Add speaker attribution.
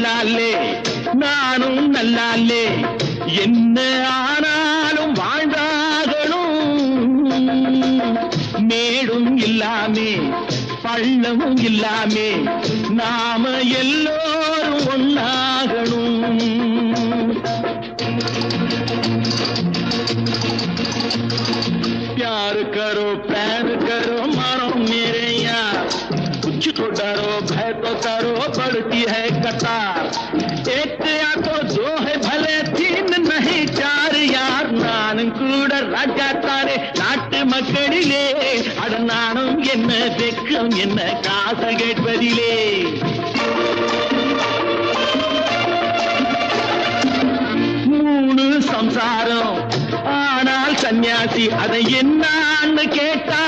Speaker 1: நல்லாலே நானும் நல்லாலே என்ன ஆனாலும் வாழ்ந்தாகணும் மேடும் இல்லாமே பள்ளமும் இல்லாமே நாம எல்லோரும் ஒன்னாகணும் प्यार करो प्यार करो मानो मेरे यार कुछ तो डरो भय तो करो बढ़ती है कतार एक या तो दो है भले तीन नहीं चार यार नानुम கூட ராஜா தானே நாட்டு மக்களிலே அட நானும் என்ன வெக்கம் என்ன காசு கேட்பதிலே மூணு சம்சாரம் ஆனால் சன்னியாசி அதை என்னான்னு கேட்டா